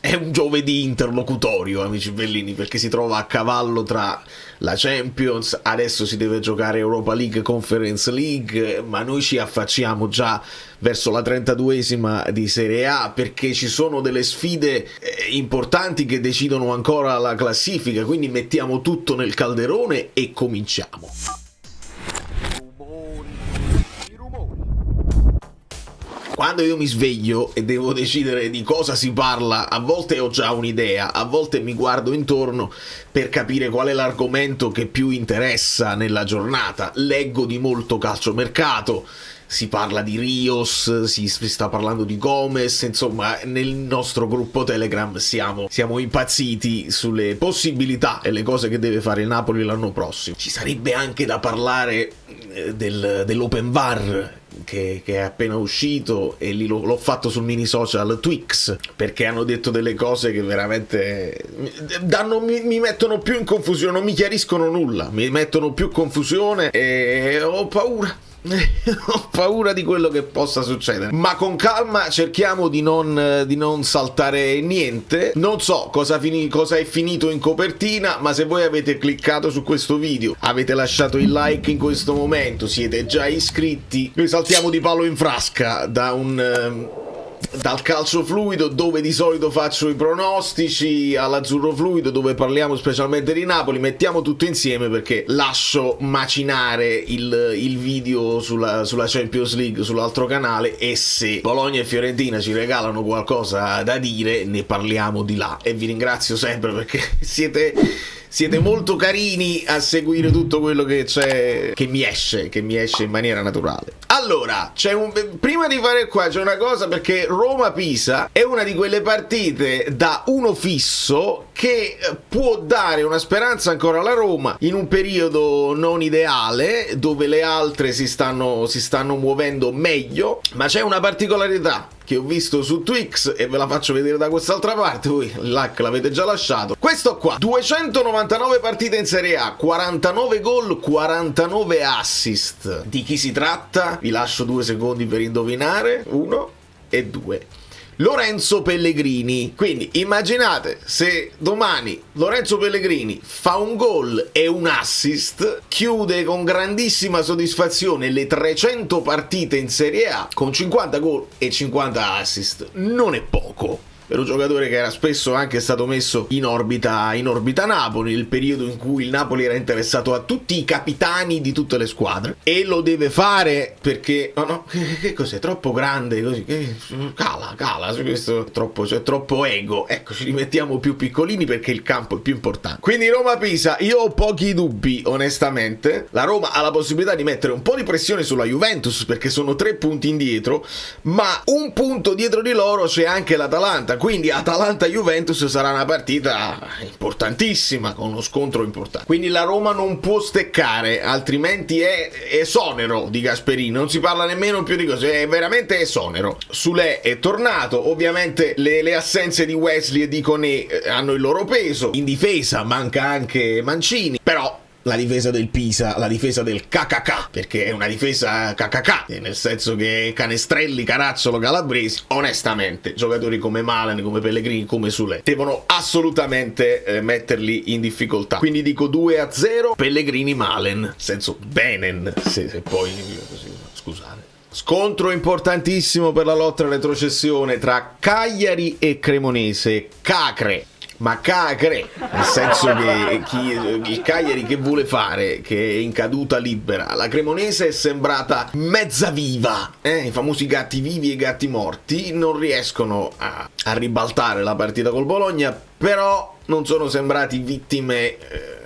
È un giovedì interlocutorio, amici bellini, perché si trova a cavallo tra la Champions, adesso si deve giocare Europa League, Conference League, ma noi ci affacciamo già verso la 32esima di Serie A, perché ci sono delle sfide importanti che decidono ancora la classifica, quindi mettiamo tutto nel calderone e cominciamo. Quando io mi sveglio e devo decidere di cosa si parla, a volte ho già un'idea, a volte mi guardo intorno per capire qual è l'argomento che più interessa nella giornata. Leggo di molto calciomercato, si parla di Rios, si sta parlando di Gomez, insomma nel nostro gruppo Telegram siamo impazziti sulle possibilità e le cose che deve fare il Napoli l'anno prossimo. Ci sarebbe anche da parlare dell'Open VAR che è appena uscito, e lì l'ho fatto sul mini social Twix, perché hanno detto delle cose che veramente mi mettono più in confusione, non mi chiariscono nulla, mi mettono più confusione e ho paura. Ho paura di quello che possa succedere, ma con calma cerchiamo di non saltare niente. Non so cosa è finito in copertina, ma se voi avete cliccato su questo video, avete lasciato il like in questo momento, siete già iscritti, noi saltiamo di palo in frasca dal calcio fluido, dove di solito faccio i pronostici, all'azzurro fluido, dove parliamo specialmente di Napoli. Mettiamo tutto insieme perché lascio macinare il video sulla Champions League sull'altro canale, e se Bologna e Fiorentina ci regalano qualcosa da dire ne parliamo di là. E vi ringrazio sempre perché siete molto carini a seguire tutto quello che c'è, che mi esce in maniera naturale. Allora, prima di fare qua c'è una cosa, perché Roma-Pisa è una di quelle partite da uno fisso che può dare una speranza ancora alla Roma in un periodo non ideale, dove le altre si stanno muovendo meglio, ma c'è una particolarità che ho visto su Twix e ve la faccio vedere da quest'altra parte. Voi l'hack l'avete già lasciato. Questo qua: 299 partite in Serie A, 49 gol, 49 assist. Di chi si tratta? Vi lascio 2 secondi per indovinare. 1 e 2. Lorenzo Pellegrini. Quindi immaginate se domani Lorenzo Pellegrini fa un gol e un assist, chiude con grandissima soddisfazione le 300 partite in Serie A con 50 gol e 50 assist. Non è poco per un giocatore che era spesso anche stato messo in orbita Napoli, nel periodo in cui il Napoli era interessato a tutti i capitani di tutte le squadre, e lo deve fare perché che cos'è? Troppo grande così, cala su questo, c'è troppo ego. Ecco, ci rimettiamo più piccolini perché il campo è più importante. Quindi Roma-Pisa, io ho pochi dubbi onestamente. La Roma ha la possibilità di mettere un po' di pressione sulla Juventus perché sono 3 punti indietro, ma un punto dietro di loro c'è anche l'Atalanta. Quindi Atalanta-Juventus sarà una partita importantissima, con uno scontro importante. Quindi la Roma non può steccare, altrimenti è esonero di Gasperini. Non si parla nemmeno più di cose, è veramente esonero. Sule è tornato, ovviamente le assenze di Wesley e di Koné hanno il loro peso. In difesa manca anche Mancini, però la difesa del Pisa, la difesa del KKK, perché è una difesa KKK, nel senso che Canestrelli, Carazzolo, Calabresi, onestamente, giocatori come Malen, come Pellegrini, come Sule, devono assolutamente metterli in difficoltà. Quindi dico 2-0, Pellegrini-Malen, senso Benen, se poi così, scusate. Scontro importantissimo per la lotta alla retrocessione tra Cagliari e Cremonese. Cacre, nel senso che il Cagliari che vuole fare, che è in caduta libera. La Cremonese è sembrata mezza viva, i famosi gatti vivi e gatti morti. Non riescono a ribaltare la partita col Bologna, però non sono sembrati vittime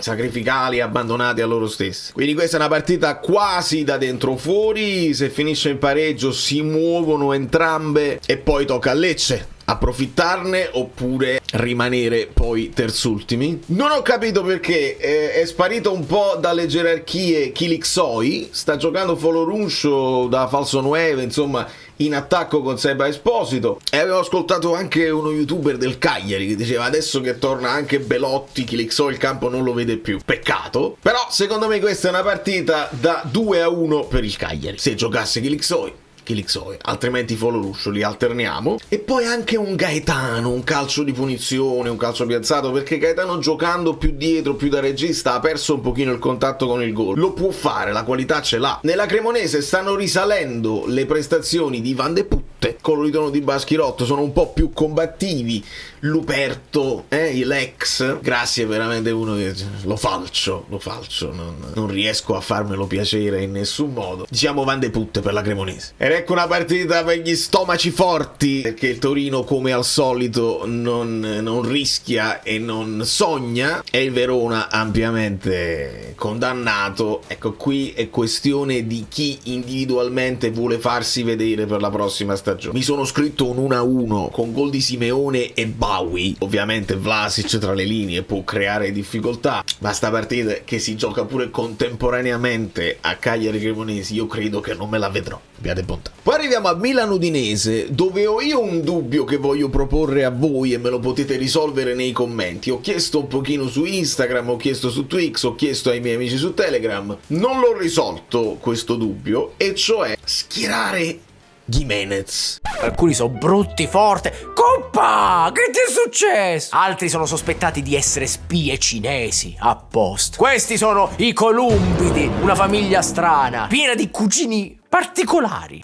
sacrificali, abbandonati a loro stessi. Quindi questa è una partita quasi da dentro fuori. Se finisce in pareggio si muovono entrambe e poi tocca a Lecce approfittarne oppure rimanere poi terzultimi. Non ho capito perché è sparito un po' dalle gerarchie Kilixoi, sta giocando Foloruncio da falso 9, insomma in attacco con Seba Esposito, e avevo ascoltato anche uno youtuber del Cagliari che diceva adesso che torna anche Belotti, Kilixoi il campo non lo vede più. Peccato, però secondo me questa è una partita da 2-1 per il Cagliari. Se giocasse Kilixoi Chilixoy, altrimenti Folorush, li alterniamo. E poi anche un Gaetano, un calcio di punizione, un calcio piazzato, perché Gaetano giocando più dietro, più da regista, ha perso un pochino il contatto con il gol. Lo può fare, la qualità ce l'ha. Nella Cremonese stanno risalendo le prestazioni di Van de Putte, con il ritorno di Baschirotto, sono un po' più combattivi. Luperto, l'ex, Grassi è veramente uno che lo falcio, non riesco a farmelo piacere in nessun modo. Diciamo Van de Putte per la Cremonese. Ed ecco una partita per gli stomaci forti, perché il Torino, come al solito, non rischia e non sogna, e il Verona ampiamente condannato. Ecco, qui è questione di chi individualmente vuole farsi vedere per la prossima stagione. Mi sono scritto un 1-1 con gol di Simeone e Bawi, ovviamente Vlasic tra le linee può creare difficoltà, ma sta partita che si gioca pure contemporaneamente a Cagliari Cremonese, io credo che non me la vedrò, abbiate bontà. Poi arriviamo a Milan Udinese, dove ho io un dubbio che voglio proporre a voi e me lo potete risolvere nei commenti. Ho chiesto un pochino su Instagram, ho chiesto su Twix, ho chiesto ai miei amici su Telegram, non l'ho risolto questo dubbio, e cioè schierare Gimenez. Alcuni sono brutti forte. Coppa! Che ti è successo? Altri sono sospettati di essere spie cinesi. A posto. Questi sono i Columbidi, una famiglia strana, piena di cugini particolari.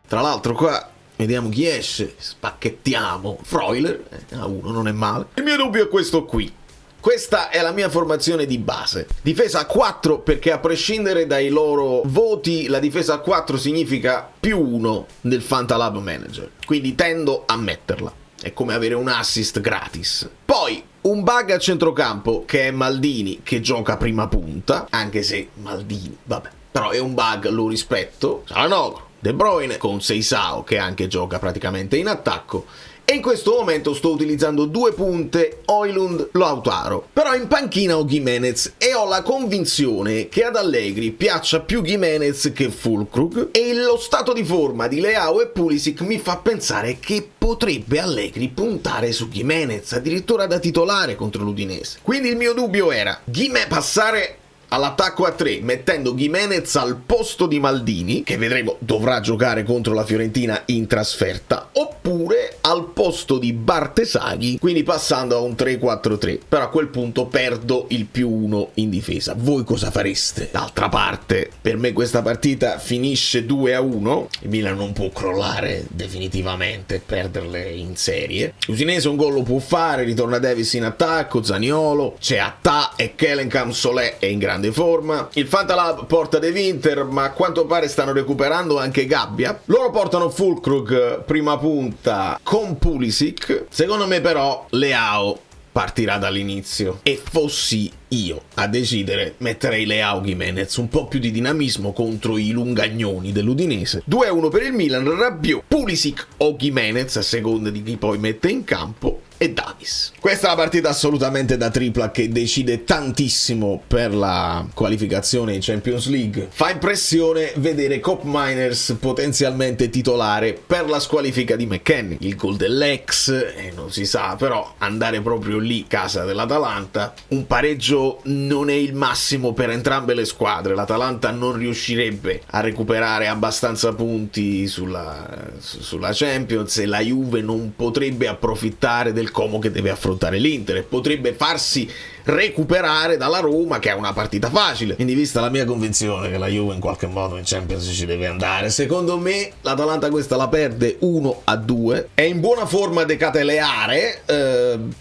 Tra l'altro qua vediamo chi esce, spacchettiamo. Freuler, a uno non è male. Il mio dubbio è questo qui. Questa è la mia formazione di base. Difesa a 4, perché a prescindere dai loro voti, la difesa a 4 significa +1 nel Fantalab Manager. Quindi tendo a metterla. È come avere un assist gratis. Poi un bug a centrocampo, che è Maldini, che gioca prima punta, anche se Maldini, vabbè, però è un bug, lo rispetto. Çalhanoğlu, De Bruyne con Seisao, che anche gioca praticamente in attacco. E in questo momento sto utilizzando 2 punte, Højlund, Lautaro. Però in panchina ho Gimenez e ho la convinzione che ad Allegri piaccia più Gimenez che Füllkrug, e lo stato di forma di Leao e Pulisic mi fa pensare che potrebbe Allegri puntare su Gimenez, addirittura da titolare contro l'Udinese. Quindi il mio dubbio era passare all'attacco a 3 mettendo Gimenez al posto di Maldini, che vedremo dovrà giocare contro la Fiorentina in trasferta, oppure al posto di Bartesaghi, quindi passando a un 3-4-3. Però a quel punto perdo il +1 in difesa. Voi cosa fareste? D'altra parte, per me questa partita finisce 2-1, il Milan non può crollare definitivamente, perderle in serie. L'Udinese un gol lo può fare, ritorna Davis in attacco, Zaniolo, c'è Attà e Kellenkamp. Solé è in grande forma. Il Fantalab porta De Winter, ma a quanto pare stanno recuperando anche Gabbia. Loro portano Füllkrug prima punta con Pulisic. Secondo me però Leao partirà dall'inizio, e fossi io a decidere metterei Leao Gimenez, un po' più di dinamismo contro i lungagnoni dell'Udinese. 2-1 per il Milan, Rabiot, Pulisic o Gimenez a seconda di chi poi mette in campo, e Davis. Questa è una partita assolutamente da tripla che decide tantissimo per la qualificazione in Champions League. Fa impressione vedere Koopmeiners potenzialmente titolare per la squalifica di McKennie. Il gol dell'ex, non si sa, però andare proprio lì, casa dell'Atalanta. Un pareggio non è il massimo per entrambe le squadre. L'Atalanta non riuscirebbe a recuperare abbastanza punti sulla Champions, e la Juve non potrebbe approfittare del Como che deve affrontare l'Inter, e potrebbe farsi recuperare dalla Roma, che ha una partita facile. Quindi, vista la mia convinzione che la Juve in qualche modo in Champions ci deve andare, secondo me l'Atalanta questa la perde 1-2. È in buona forma De Ketelaere,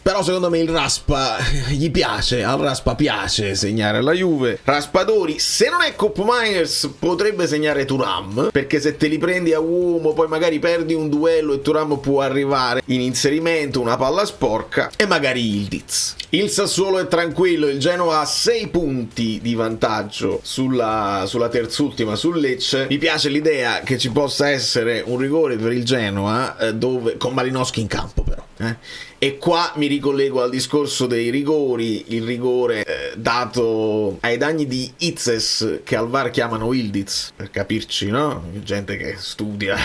però secondo me il Raspa gli piace, al Raspa piace segnare alla Juve. Raspadori, se non è Koopmeiners, potrebbe segnare Thuram, perché se te li prendi a uomo poi magari perdi un duello e Thuram può arrivare in inserimento, una palla sporca, e magari Yildiz. Il Sassuolo è tranquillo, il Genoa ha 6 punti di vantaggio sulla terzultima, sul Lecce. Mi piace l'idea che ci possa essere un rigore per il Genoa, dove con Malinowski in campo, però E qua mi ricollego al discorso dei rigori, il rigore dato ai danni di Itzes, che al VAR chiamano Ildiz, per capirci, no? Gente che studia,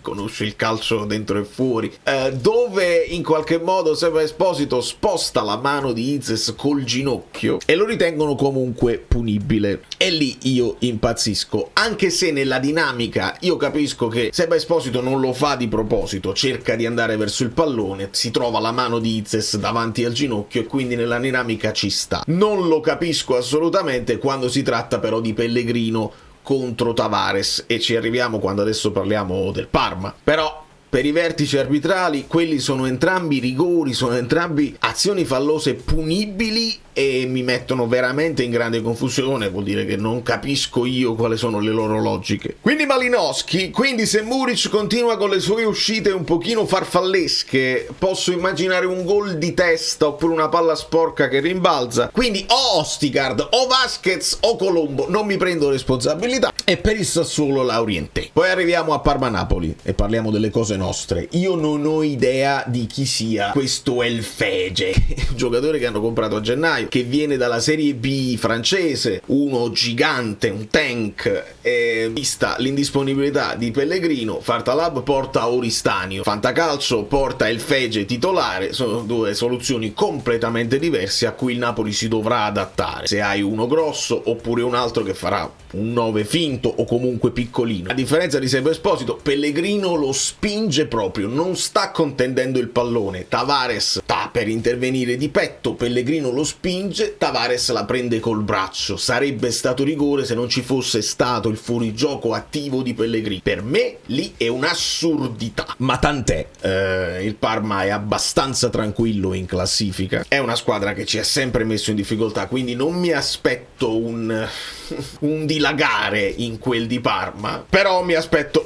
conosce il calcio dentro e fuori, dove in qualche modo Seba Esposito sposta la mano di Itzes col ginocchio e lo ritengono comunque punibile. E lì io impazzisco, anche se nella dinamica io capisco che Seba Esposito non lo fa di proposito, cerca di andare verso il pallone, si trova la mano di Itzes davanti al ginocchio e quindi nella dinamica ci sta. Non lo capisco assolutamente quando si tratta però di Pellegrino contro Tavares, e ci arriviamo quando adesso parliamo del Parma. Però per i vertici arbitrali quelli sono entrambi rigori, sono entrambi azioni fallose punibili e mi mettono veramente in grande confusione. Vuol dire che non capisco io quali sono le loro logiche. Quindi Malinowski, quindi se Muric continua con le sue uscite un pochino farfallesche, posso immaginare un gol di testa oppure una palla sporca che rimbalza. Quindi o Ostigard o Vasquez o Colombo, non mi prendo responsabilità, e per il Sassuolo Laurienté. Poi arriviamo a Parma-Napoli e parliamo delle cose nostre. Io non ho idea di chi sia questo Elfege, un giocatore che hanno comprato a gennaio, che viene dalla Serie B francese, uno gigante, un tank, e vista l'indisponibilità di Pellegrino, Fartalab porta Oristanio, Fantacalcio porta Elfege titolare. Sono due soluzioni completamente diverse a cui il Napoli si dovrà adattare, se hai uno grosso oppure un altro che farà un 9 finto o comunque piccolino. A differenza di Seba Esposito, Pellegrino lo spinge proprio, non sta contendendo il pallone. Tavares sta per intervenire di petto, Pellegrino lo spinge, Tavares la prende col braccio. Sarebbe stato rigore se non ci fosse stato il fuorigioco attivo di Pellegrino. Per me lì è un'assurdità, ma tant'è. Il Parma è abbastanza tranquillo in classifica, è una squadra che ci ha sempre messo in difficoltà, quindi non mi aspetto un dilagare in quel di Parma, però mi aspetto,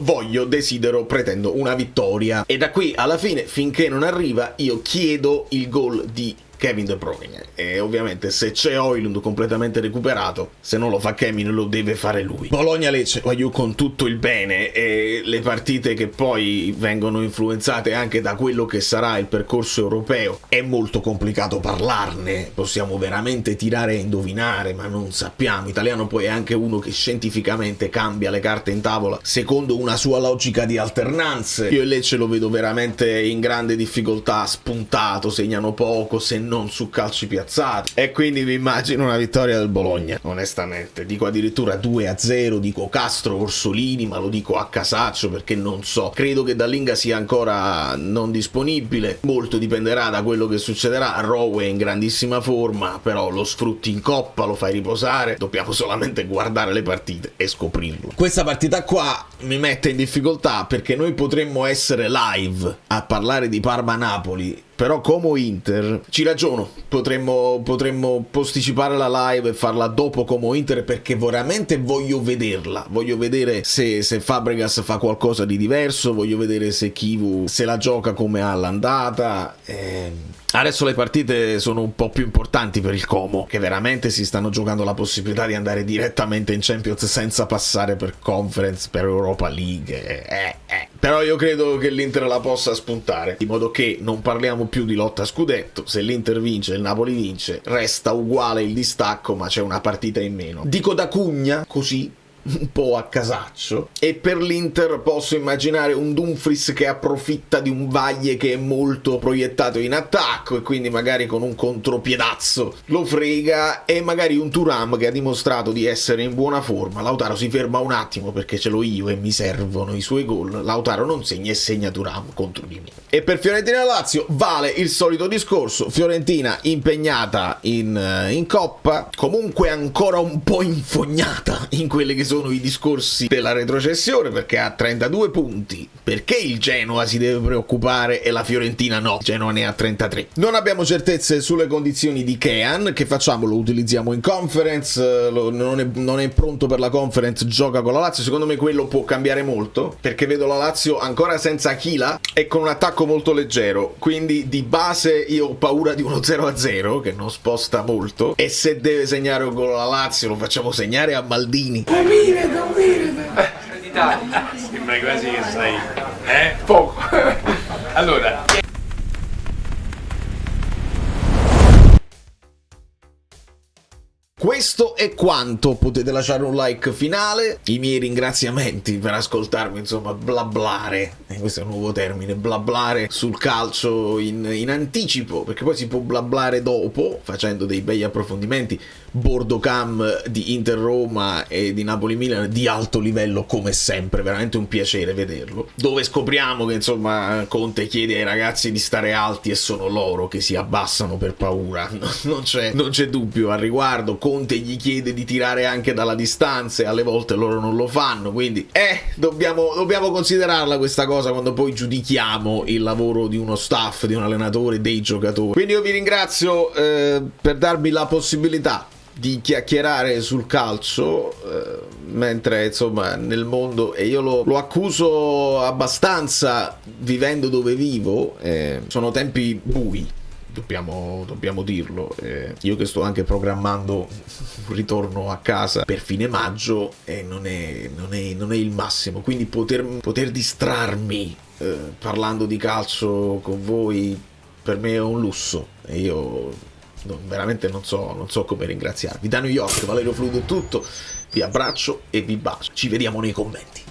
desidero, pretendo una vittoria, e da qui alla fine, finché non arriva, io chiedo il gol di Kevin De Bruyne. E ovviamente se c'è Højlund completamente recuperato, se non lo fa Kevin lo deve fare lui. Bologna-Lecce, voglio con tutto il bene, e le partite che poi vengono influenzate anche da quello che sarà il percorso europeo, è molto complicato parlarne, possiamo veramente tirare e indovinare, ma non sappiamo. Italiano poi è anche uno che scientificamente cambia le carte in tavola secondo una sua logica di alternanze. Io il Lecce lo vedo veramente in grande difficoltà, spuntato, segnano poco, se non su calci piazzati, e quindi mi immagino una vittoria del Bologna, onestamente. Dico addirittura 2-0, dico Castro Orsolini, ma lo dico a casaccio perché non so. Credo che Dalinga sia ancora non disponibile, molto dipenderà da quello che succederà. Rowe è in grandissima forma, però lo sfrutti in coppa, lo fai riposare, dobbiamo solamente guardare le partite e scoprirlo. Questa partita qua mi mette in difficoltà perché noi potremmo essere live a parlare di Parma-Napoli, però come Inter ci ragiono, potremmo posticipare la live e farla dopo come Inter, perché veramente voglio vederla, voglio vedere se Fabregas fa qualcosa di diverso, voglio vedere se Chivu se la gioca come all'andata. Adesso le partite sono un po' più importanti per il Como, che veramente si stanno giocando la possibilità di andare direttamente in Champions senza passare per Conference, per Europa League. Però io credo che l'Inter la possa spuntare, di modo che non parliamo più di lotta a scudetto. Se l'Inter vince e il Napoli vince, resta uguale il distacco, ma c'è una partita in meno. Dico da Cugna, così, un po' a casaccio, e per l'Inter posso immaginare un Dumfries che approfitta di un Vaglie che è molto proiettato in attacco e quindi magari con un contropiedazzo lo frega, e magari un Thuram che ha dimostrato di essere in buona forma. Lautaro si ferma un attimo perché ce l'ho io e mi servono i suoi gol. Lautaro non segna e segna Thuram contro di me. E per Fiorentina-Lazio vale il solito discorso. Fiorentina impegnata in Coppa, comunque ancora un po' infognata in quelle che sono i discorsi della retrocessione, perché ha 32 punti. Perché il Genoa si deve preoccupare e la Fiorentina no? Il Genoa ne ha 33. Non abbiamo certezze sulle condizioni di Kean. Che facciamo? Lo utilizziamo in Conference? Non è pronto per la Conference, gioca con la Lazio. Secondo me quello può cambiare molto, perché vedo la Lazio ancora senza Achila e con un attacco molto leggero, quindi di base io ho paura di uno 0-0 che non sposta molto, e se deve segnare un gol alla Lazio lo facciamo segnare a Maldini. Sembra quasi che sai, poco. Allora, Questo è quanto. Potete lasciare un like finale, i miei ringraziamenti per ascoltarmi, insomma, blablare, questo è un nuovo termine, blablare sul calcio in anticipo, perché poi si può blablare dopo facendo dei bei approfondimenti. Bordocam di Inter-Roma e di Napoli-Milan di alto livello come sempre, veramente un piacere vederlo, dove scopriamo che insomma Conte chiede ai ragazzi di stare alti e sono loro che si abbassano per paura, non c'è dubbio al riguardo. Conte gli chiede di tirare anche dalla distanza e alle volte loro non lo fanno, quindi dobbiamo considerarla questa cosa quando poi giudichiamo il lavoro di uno staff, di un allenatore, dei giocatori. Quindi io vi ringrazio per darmi la possibilità di chiacchierare sul calcio, mentre insomma nel mondo, e io lo accuso abbastanza vivendo dove vivo, sono tempi bui, dobbiamo dirlo. Io che sto anche programmando un ritorno a casa per fine maggio, non è il massimo, quindi poter distrarmi parlando di calcio con voi per me è un lusso, e io veramente non so come ringraziarvi. Da New York, Valerio Fluido è tutto, vi abbraccio e vi bacio, ci vediamo nei commenti.